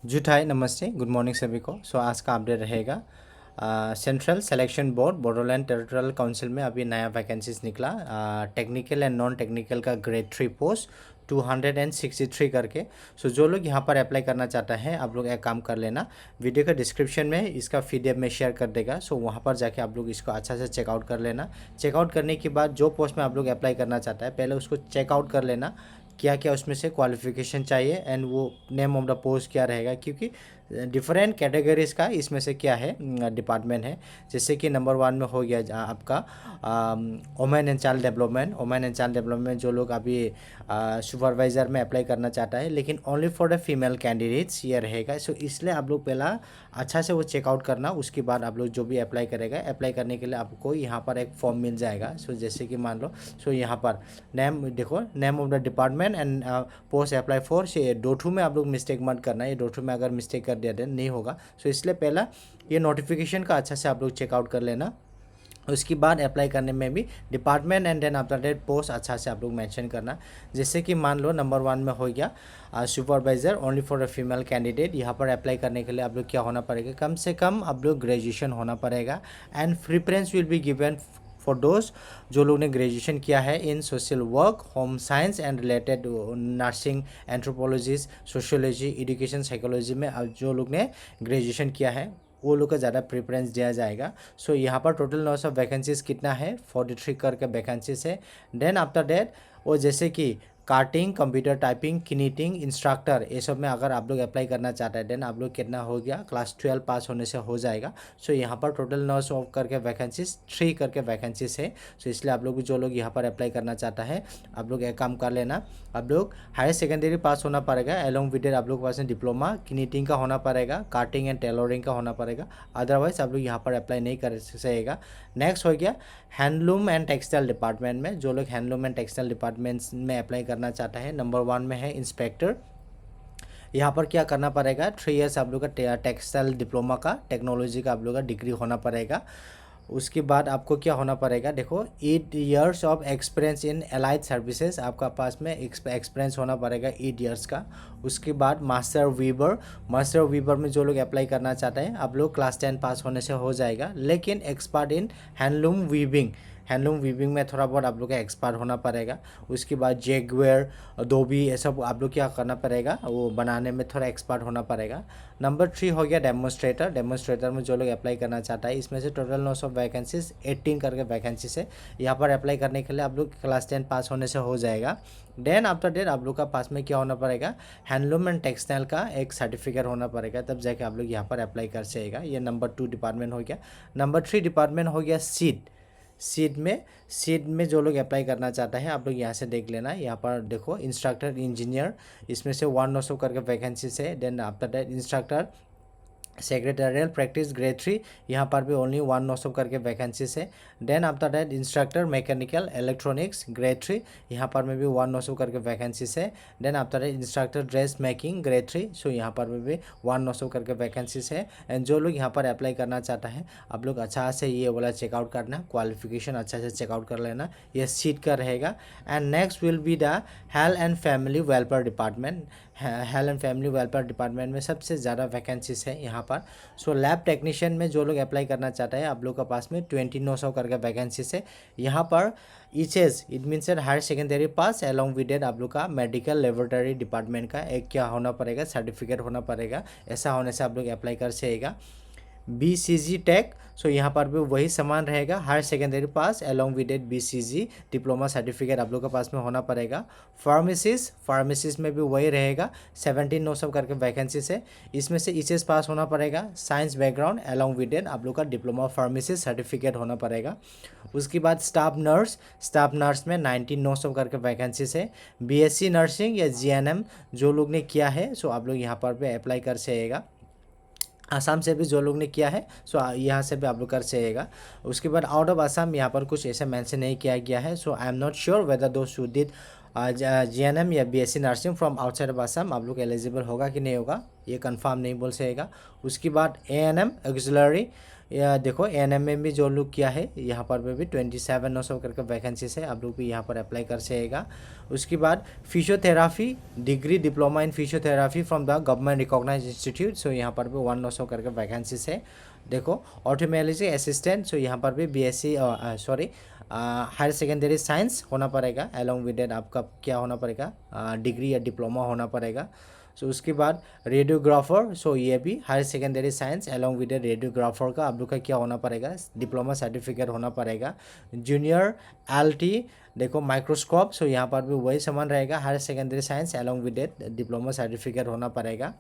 जुटाई नमस्ते, good morning सभी को। आज का अपडेट रहेगा central selection board Bodoland territorial council में अभी नया वैकेंसीज निकला। टेक्निकल एंड नॉन टेक्निकल का ग्रेड 3 पोस्ट 263 करके। जो लोग यहाँ पर अप्लाई करना चाहता है, आप लोग एक काम कर लेना, वीडियो का डिस्क्रिप्शन में इसका PDF में शेयर कर देगा। वहाँ पर जाके आप लोग इसको अच्छा से चेकआउट कर लेना। चेकआउट करने के बाद जो पोस्ट में आप लोग अप्लाई करना चाहता है, पहले उसको चेकआउट कर लेना क्या क्या उसमें से क्वालिफिकेशन चाहिए एंड वो नेम ऑफ द पोस्ट क्या रहेगा, क्योंकि डिफरेंट कैटेगरीज का इसमें से क्या है डिपार्टमेंट है। जैसे कि नंबर 1 में हो गया आपका women and child development. Women and child development जो लोग अभी सुपरवाइज़र में अप्लाई करना चाहता है, लेकिन only for the female candidates ये रहेगा। इसलिए आप लोग पहला अच्छा से वो चेकआउट करना, उसके बाद आप लोग जो भी अप्लाई करेगा, अप्लाई करने के लिए आपको यहाँ पर एक फॉर्म मिल जाएगा। जैसे कि मान लो यहाँ पर नेम देखो, name of the department and post apply for. ये डोटू में आप लोग मिस्टेक मत करना, ये डोटू में अगर मिस्टेक कर दिया नहीं होगा। इसलिए पहला ये नोटिफिकेशन का अच्छा से आप लोग चेकआउट कर लेना। उसके बाद अप्लाई करने में भी department and then after date post अच्छा से आप लोग मेंशन करना। जैसे कि मान लो नंबर 1 में हो गया supervisor only for a female candidate. यहाँ पर अप्लाई करने के लिए आप लोग क्या होना पड़ेगा, कम से कम आप लोग ग्रेजुएशन होना पड़ेगा and preference will be given for those जो लोग ने ग्रेजुएशन किया है in social work, home science and related nursing, anthropology, sociology, education, psychology में जो लोग ने ग्रेजुएशन किया है वो लोग का ज़्यादा प्रेफरेंस दिया जाएगा। यहाँ पर टोटल नंबर ऑफ वैकेंसीज कितना है, 43 करके वैकेंसीज है। देन आफ्टर डेट वो जैसे कि कार्टिंग, कंप्यूटर टाइपिंग, किनीटिंग, इंस्ट्रक्टर, ये सब में अगर आप लोग अप्लाई करना चाहते हैं, देन आप लोग कितना हो गया, क्लास 12 पास होने से हो जाएगा। यहाँ पर टोटल 900 करके वैकेंसीज 3 करके वैकेंसीज है। इसलिए आप लोग जो लोग यहाँ पर अप्लाई करना चाहता है, आप लोग एक काम कर लेना, आप लोग हायर सेकेंडरी पास होना पड़ेगा, एलोंग विद आप लोग पास डिप्लोमा किनीटिंग का होना पड़ेगा, कार्टिंग एंड टेलरिंग का होना पड़ेगा, अदरवाइज आप लोग यहाँ पर अप्लाई नहीं कर सकेगा। नेक्स्ट हो गया हैंडलूम एंड टेक्सटाइल डिपार्टमेंट में। जो लोग हैंडलूम एंड टेक्सटाइल डिपार्टमेंट्स में अप्लाई करना चाहता है, नंबर 1 में है इंस्पेक्टर। यहाँ पर क्या करना पड़ेगा, 3 ईयर्स आप लोग का टेक्सटाइल डिप्लोमा का, टेक्नोलॉजी का आप लोग का डिग्री होना पड़ेगा। उसके बाद आपको क्या होना पड़ेगा, देखो 8 years of experience in allied services, आपका पास में एक्सपीरियंस होना पड़ेगा 8 ईयर्स का। उसके बाद मास्टर वीवर में जो लोग अप्लाई करना चाहते हैं, आप लोग क्लास 10 पास होने से हो जाएगा, लेकिन एक्सपर्ट इन हैंडलूम वीविंग में थोड़ा बहुत आप लोग का एक्सपर्ट होना पड़ेगा। उसके बाद जेगवेयर, धोबी, ये सब आप लोग क्या करना पड़ेगा, वो बनाने में थोड़ा एक्सपर्ट होना पड़ेगा। नंबर 3 हो गया डेमोन्स्ट्रेटर में जो लोग अप्लाई करना चाहता है, इसमें से टोटल 900 वैकेंसीज 18 करके वैकेंसीज है। यहाँ पर अप्लाई करने के लिए आप लोग क्लास 10 पास होने से हो जाएगा। देन आफ्टर डेट आप लोग का पास में क्या होना पड़ेगा, हैंडलूम एंड टेक्सटाइल का एक सर्टिफिकेट होना पड़ेगा, तब जाके आप लोग यहाँ पर अप्लाई कर सकेगा। ये नंबर 2 डिपार्टमेंट हो गया। नंबर 3 डिपार्टमेंट हो गया सीड में जो लोग अप्लाई करना चाहता है, आप लोग यहाँ से देख लेना। यहाँ पर देखो इंस्ट्रक्टर इंजीनियर, इसमें से 1 करके वैकेंसी है। Then after that instructor secretarial practice grade 3, यहाँ पर भी ओनली 1 करके वैकेंसीज है। Then after that instructor mechanical electronics grade 3, यहाँ पर में भी 1 करके वैकेंसीज है। Then after that instructor dress making grade 3, यहाँ पर में भी 1 करके वैकेंसीज है। एंड जो लोग यहाँ पर अप्लाई करना चाहता है, आप लोग अच्छा से ये वाला चेकआउट करना, क्वालिफिकेशन अच्छा से चेकआउट कर लेना, ये सीट का रहेगा। And next will be the health and family welfare department. Health and family welfare department में सबसे ज़्यादा वैकेंसीज है यहाँ पर। लैब टेक्नीशियन में जो लोग अप्लाई करना चाहता है, आप लोग के पास में 2900 करके वैकेंसीज है। यहाँ पर EHS it means higher secondary pass along with आप लोग का मेडिकल लेबोरेटरी डिपार्टमेंट का एक क्या होना पड़ेगा, सर्टिफिकेट होना पड़ेगा। ऐसा होने से आप लोग अप्लाई कर सकेगा। BCG टेक, यहाँ पर भी वही समान रहेगा, higher secondary pass along with BCG diploma certificate आप लोग के पास में होना पड़ेगा। फार्मेसिस्ट में भी वही रहेगा, 17 करके वैकेंसीज है। इसमें से EHS पास होना पड़ेगा, साइंस बैकग्राउंड एलोंग विद आप लोग का डिप्लोमा फार्मेसिस्ट सर्टिफिकेट होना पड़ेगा। उसके बाद स्टाफ नर्स में 19 करके वैकेंसीज है। BSc नर्सिंग या GNM जो लोग ने किया है, आप लोग यहाँ पर भी अप्लाई कर सकेगा। आसाम से भी जो लोग ने किया है, यहाँ से भी आप लोग कर सकेगा। उसके बाद आउट ऑफ आसाम यहाँ पर कुछ ऐसा मेंशन नहीं किया गया है। I am not sure whether those who did GNM या BSc nursing from outside of Assam आप लोग एलिजिबल होगा कि नहीं होगा, ये कंफर्म नहीं बोल सकेगा। उसके बाद ANM ऑक्सिलरी या देखो एएनएम में भी जो लोग किया है यहाँ पर भी 2700 करके वैकेंसीज है, आप लोग भी यहाँ पर अप्लाई कर सकेगा। उसके बाद physiotherapy degree diploma in physiotherapy from the government recognise institute, so यहाँ पर भी 1900 करके वैकेंसीज है। देखो ऑटोमेलॉजी असिस्टेंट, सो यहाँ पर भी बीएससी हायर सेकेंडरी साइंस होना पड़ेगा, एलोंग विद डेट आपका क्या होना पड़ेगा, डिग्री या डिप्लोमा होना पड़ेगा। सो उसके बाद रेडियोग्राफर, सो ये भी higher secondary science along with radiographer का आप लोग का क्या होना पड़ेगा, डिप्लोमा सर्टिफिकेट होना पड़ेगा। जूनियर एलटी देखो माइक्रोस्कोप, सो यहाँ पर भी वही समान रहेगा, higher secondary science along with diploma certificate होना पड़ेगा।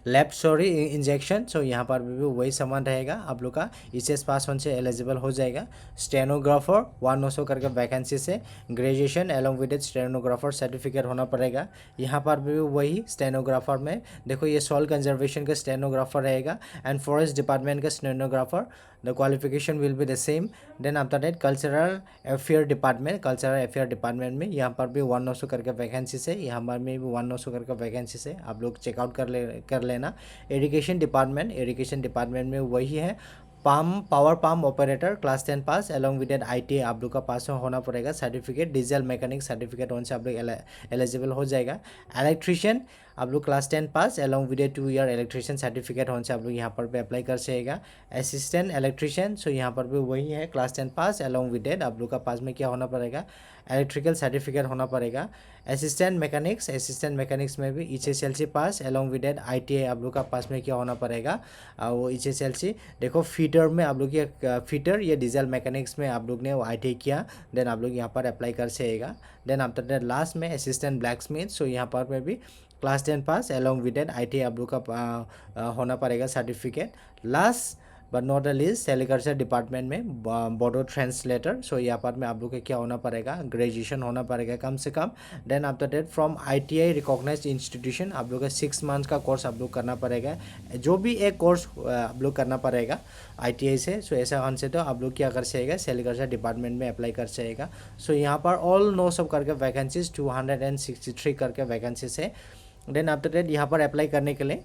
लेप्टोरी इंजेक्शन, सो यहाँ पर भी वही सामान रहेगा, आप लोग का एचएस पास होने से एलिजिबल हो जाएगा। स्टेनोग्राफर 1900 करके वैकेंसी से graduation along with stenographer certificate होना पड़ेगा। यहाँ पर भी वही स्टेनोग्राफर में देखो ये सॉइल कंजर्वेशन का स्टेनोग्राफर रहेगा एंड फॉरेस्ट डिपार्टमेंट का stenographer, the qualification will be the same. Then after that cultural affair department में यहाँ पर भी 1900 करके वैकेंसी से, यहाँ पर में भी 1900 करके वैकेंसी से आप लोग चेकआउट कर लेना। एजुकेशन डिपार्टमेंट में वही है, power palm operator class 10 pass along with ITI आप लोग का पास होना पड़ेगा सर्टिफिकेट, डीजल मैकेनिक सर्टिफिकेट होने से आप लोग एलिजिबल हो जाएगा। इलेक्ट्रीशियन आप लोग class 10 pass along with 2 year electrician certificate होने से आप लोग यहाँ पर भी अप्लाई कर सकेगा। असिस्टेंट इलेक्ट्रीशियन, सो यहाँ पर भी वही है क्लास 10 पास एलोंग विद आप लोग का पास में क्या होना पड़ेगा, इलेक्ट्रिकल सर्टिफिकेट होना पड़ेगा। असिस्टेंट मैकेनिक्स में भी HSLC pass along with ITI आप लोग का पास में क्या होना पड़ेगा, वो एचएसएलसी। देखो फीटर में आप लोग ये फीटर या डीजल मैकेनिक्स में आप लोग ने वो आईटीआई किया, देन आप लोग यहाँ पर अप्लाई कर सकेगा। देन आफ्टर दैट लास्ट में असिस्टेंट ब्लैक स्मिथ, सो यहाँ पर में भी class 10 pass along with ITI आप लोग का होना पड़ेगा certificate. Last but not the least sericulture department में बोडो ट्रांसलेटर, सो यहाँ पर में आप लोग का क्या होना पड़ेगा, ग्रेजुएशन होना पड़ेगा कम से कम। Then after that from ITI recognised institution आप लोग का 6 मंथ का कोर्स आप लोग करना पड़ेगा, जो भी एक कोर्स आप लोग करना पड़ेगा आईटीआई से। सो ऐसा होने से तो आप लोग क्या कर सकेगा, सेरिकल्चर डिपार्टमेंट में अप्लाई कर सकेगा। सो यहाँ पर ऑल नो सब करके वैकेंसीज 263 करके वैकेंसीज है। देन आफ्टर दैट यहाँ पर अप्लाई करने के लिए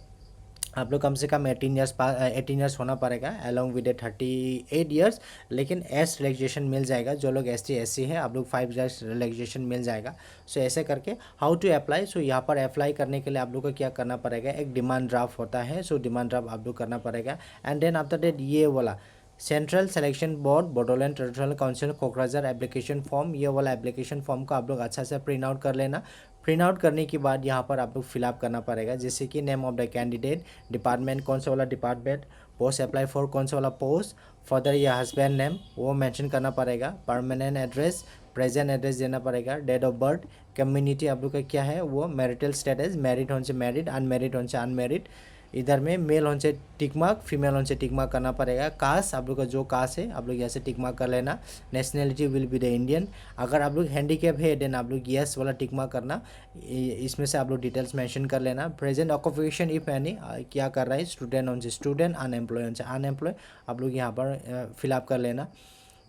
आप लोग कम से कम 18 ईयर्स होना पड़ेगा एलोंग विद 38 ईयर्स, लेकिन एस रिलैक्सेशन मिल जाएगा, जो लोग एसटी एससी है आप लोग 5 ईयर्स रिलैक्सेशन मिल जाएगा। सो ऐसे करके हाउ टू अप्लाई, सो यहाँ पर अप्लाई करने के लिए आप लोग को क्या करना पड़ेगा, एक डिमांड ड्राफ्ट होता है, सो डिमांड ड्राफ्ट आप लोग करना पड़ेगा। एंड देन आफ्टर दैट ये वाला central selection board Bodoland territorial council Kokrajhar application form, ये वाला एप्लीकेशन फॉर्म को आप लोग अच्छा से प्रिंट आउट कर लेना। प्रिंट आउट करने के बाद यहाँ पर आप लोग फिलअप करना पड़ेगा, जैसे कि name of the candidate, department कौन सा वाला डिपार्टमेंट, पोस्ट अप्लाई फॉर कौन सा वाला पोस्ट, फर्दर या हस्बैंड नेम वो मेंशन करना पड़ेगा, परमानेंट एड्रेस, प्रेजेंट एड्रेस देना पड़ेगा, डेट ऑफ बर्थ, कम्युनिटी आप लोग का क्या है वो, मैरिटल स्टेटस, मैरिड होने से मैरिड, अनमेरिड होने से अनमेरिड, इधर में मेल होने से टिक मार्क, फीमेल होने से टिक मार्क करना पड़ेगा। कास्ट आप लोग का जो कास्ट है आप लोग यहाँ से टिक मार्क कर लेना। Nationality will be the Indian, अगर आप लोग हैंडीकैप है देन आप लोग यस वाला टिक मार्क करना, इसमें से आप लोग डिटेल्स मेंशन कर लेना। प्रेजेंट ऑक्यूपेशन इफ एनी क्या कर रहा है, स्टूडेंट होने से स्टूडेंट, अनएम्प्लॉय होने से अनएम्प्लॉय आप लोग यहाँ पर फिलअप कर लेना।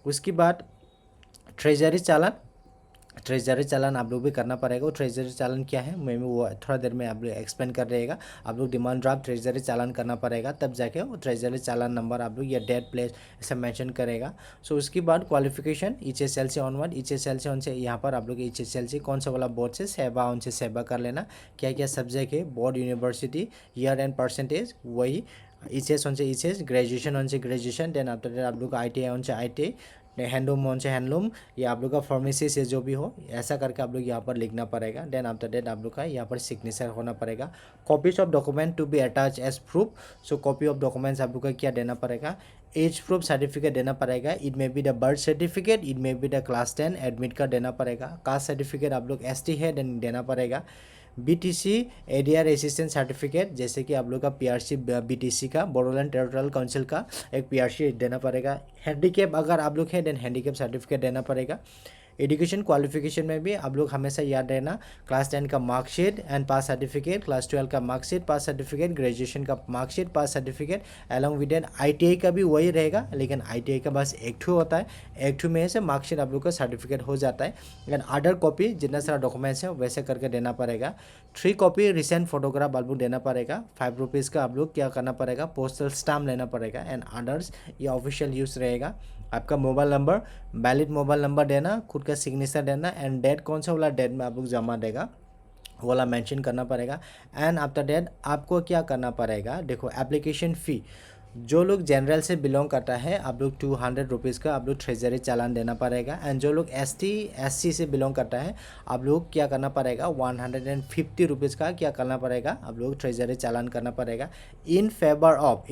उसके बाद ट्रेजरी चालान आप लोग भी करना पड़ेगा। वो ट्रेजरी चालान क्या है मैं वो थोड़ा देर में आप लोग एक्सप्लेन कर रहेगा। आप लोग डिमांड ड्राफ्ट ट्रेजरी चालान करना पड़ेगा, तब जाके वो ट्रेजरी चालान नंबर आप लोग या डेट प्लेस ऐसा मेंशन करेगा। सो उसके बाद क्वालिफिकेशन एचएसएलसी ऑनवर्ड, एचएसएलसी उनसे यहाँ पर आप लोग एचएसएलसी कौन सा वाला बोर्ड से सेवा उनसे सेवा कर लेना। क्या क्या सब्जेक्ट है, board, university, year and percentage, वही एचएस उनसे एचएस, ग्रेजुएशन उनसे ग्रेजुएशन, देन आफ्टर दैट आप लोग आईटीआई उनसे आईटीआई, हैंडलूम होने से हैंडलूम, या आप लोग का फार्मेसी से जो भी हो ऐसा करके आप लोग यहाँ पर लिखना पड़ेगा। देन आफ्टर दैट आप लोग का यहाँ पर सिग्नेचर होना पड़ेगा। Copies of document to be attach as proof, so copy of documents आप लोग का क्या देना पड़ेगा, एज प्रूफ सर्टिफिकेट देना पड़ेगा। It may be the birth certificate, it may be the class 10 admit card देना पड़ेगा। कास्ट सर्टिफिकेट आप लोग एसटी है देन देना पड़ेगा। बीटीसी एडीआर असिस्टेंट सर्टिफिकेट, जैसे कि आप लोग का पीआरसी बीटीसी का बोडोलैंड टेरिटोरियल काउंसिल का एक पीआरसी देना पड़ेगा। हैंडीकैप अगर आप लोग हैं देन हैंडीकैप सर्टिफिकेट देना पड़ेगा। एजुकेशन क्वालिफिकेशन में भी आप लोग हमेशा याद रहना, क्लास 10 का marksheet and pass certificate, class 12 का मार्कशीट पास सर्टिफिकेट, ग्रेजुएशन का marksheet pass certificate, along with an ITI का भी वही रहेगा, लेकिन ITI का बस एक ठू होता है, एक ठू में से मार्कशीट आप लोग का सर्टिफिकेट हो जाता है। एंड अदर कॉपी जितना सारा डॉक्यूमेंट्स है वैसे करके देना पड़ेगा। 3 कॉपी रिसेंट फोटोग्राफ आप लोग देना पड़ेगा। 5 रुपीज़ का आप लोग क्या करना पड़ेगा, पोस्टल स्टाम्प लेना पड़ेगा। एंड अदर्स ये ऑफिशियल यूज़ रहेगा। आपका mobile number, valid mobile number देना, खुद का सिग्नेचर देना, एंड डेट कौन सा वाला डेट में आप लोग जमा देगा वो वाला मेंशन करना पड़ेगा। एंड आफ्टर डेट आपको क्या करना पड़ेगा, देखो एप्लीकेशन फ़ी, जो लोग जनरल से बिलोंग करता है आप लोग 200 रुपीज़ का आप लोग ट्रेजरी चालान देना पड़ेगा। एंड जो लोग ST SC से बिलोंग करता है आप लोग क्या करना पड़ेगा, 150 रुपीज़ का क्या करना पड़ेगा, आप लोग ट्रेजरी चालान करना पड़ेगा। इन फेवर ऑफ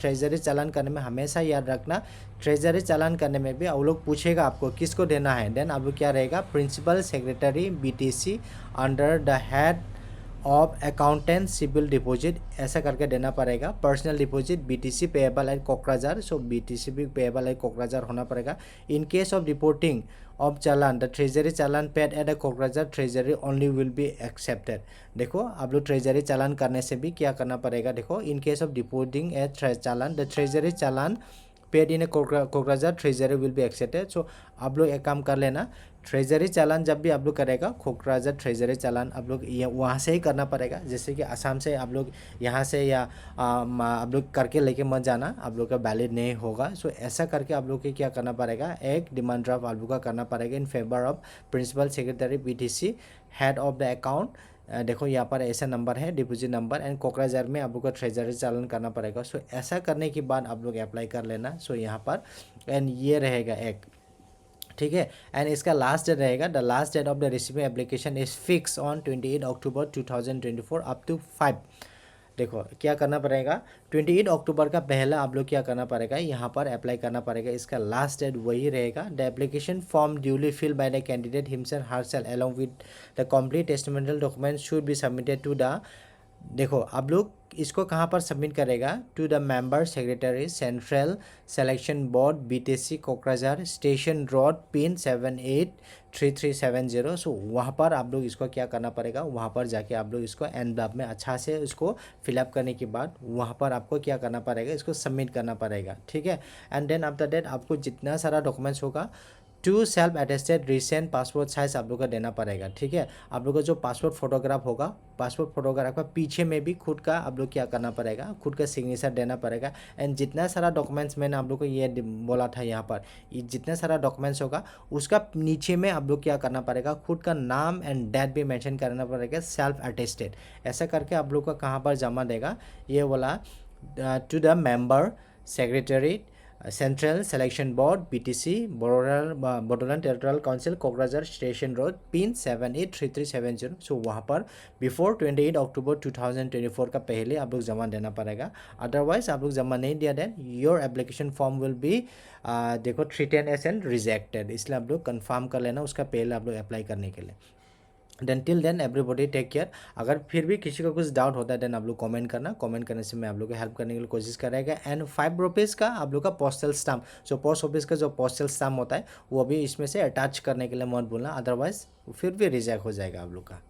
ट्रेजरी चालान करने में हमेशा याद रखना, ट्रेजरी चालान करने में भी आप लोग पूछेगा आपको किसको देना है। देन आप लोग क्या रहेगा, principal secretary BTC under the head of accountant civil deposit ऐसा करके देना पड़ेगा। Personal deposit BTC payable at Kokrajhar, so BTC भी पेएबल एट कोकराझार होना पड़ेगा। In case of reporting of challan the treasury challan paid at the Kokrajhar treasury only will be accepted. देखो आप लोग ट्रेजरी चालान करने से भी क्या करना पड़ेगा, देखो in case of reporting at challan the treasury challan paid in Kokrajhar treasury will be accepted. So आप लोग एक काम कर लेना, ट्रेजरी चालान जब भी आप लोग करेगा कोकराझार ट्रेजरी चालान आप लोग वहाँ से ही करना पड़ेगा। जैसे कि आसाम से आप लोग यहाँ से या आप लोग करके लेके मत जाना, आप लोग का वैलिड नहीं होगा। सो ऐसा करके आप लोग के क्या करना पड़ेगा, एक डिमांड ड्राफ्ट आप लोग का करना पड़ेगा in favour of principal secretary BTC head of the account. देखो यहाँ पर ऐसा नंबर है डिपॉजिट नंबर, एंड कोकराझार में आप लोग का ट्रेजरी चालान करना पड़ेगा। सो ऐसा करने के बाद आप लोग अप्लाई कर लेना। सो यहाँ पर एंड ये रहेगा एक, ठीक है। एंड इसका लास्ट डेट रहेगा, the last date of the receiving application is fix on 28 October 2024 up to 5। देखो क्या करना पड़ेगा, 28 अक्टूबर का पहला आप लोग क्या करना पड़ेगा, यहाँ पर अप्लाई करना पड़ेगा। इसका लास्ट डेट वही रहेगा। The application form duly filled by the candidate himself herself along with the complete testimonial document should be submitted to the, देखो आप लोग इसको कहाँ पर सबमिट करेगा, to the member secretary central selection board BTC Kokrajhar station road pin 783370। सो वहाँ पर आप लोग इसको क्या करना पड़ेगा, वहाँ पर जाके आप लोग इसको एनवलप में अच्छा से इसको फिलअप करने के बाद वहाँ पर आपको क्या करना पड़ेगा, इसको सबमिट करना पड़ेगा, ठीक है। एंड देन आफ्टर दैट आपको जितना सारा डॉक्यूमेंट्स होगा 2 self attested recent passport size आप लोग का देना पड़ेगा, ठीक है। आप लोग का जो पासपोर्ट फोटोग्राफ होगा, पासपोर्ट फोटोग्राफ का पीछे में भी खुद का आप लोग क्या करना पड़ेगा, खुद का सिग्नेचर देना पड़ेगा। एंड जितना सारा डॉक्यूमेंट्स मैंने आप लोग को ये बोला था यहाँ पर, ये जितना सारा डॉक्यूमेंट्स होगा उसका नीचे में आप लोग क्या करना पड़ेगा, खुद का नाम एंड डेट भी मेंशन करना पड़ेगा, सेल्फ अटेस्टेड। ऐसा करके आप लोग का कहाँ पर जमा देगा, ये वाला to the member secretary central selection board BTC Bodoland territorial council Kokrajhar station road pin 783370। सो वहाँ पर बिफोर 28 अक्टूबर 2024 का पहले आप लोग जमा देना पड़ेगा। अदरवाइज आप लोग जमा नहीं दिया then your application form will be देखो treated as एंड रिजेक्टेड। इसलिए आप लोग कंफर्म कर लेना उसका पहले आप लोग अप्लाई करने के लिए। Then till then everybody take care. अगर फिर भी किसी को कुछ डाउट होता है देन आप लोग कमेंट करना, कमेंट करने से मैं आप लोग को हेल्प करने की कोशिश करेगा। एंड 5 रुपीज़ का आप लोग का पोस्टल स्टाम्प, जो पोस्ट ऑफिस का जो पोस्टल स्टाम्प होता है वो भी इसमें से अटैच करने के लिए मत भूलना, अदरवाइज फिर भी रिजेक्ट हो जाएगा आप लोग का।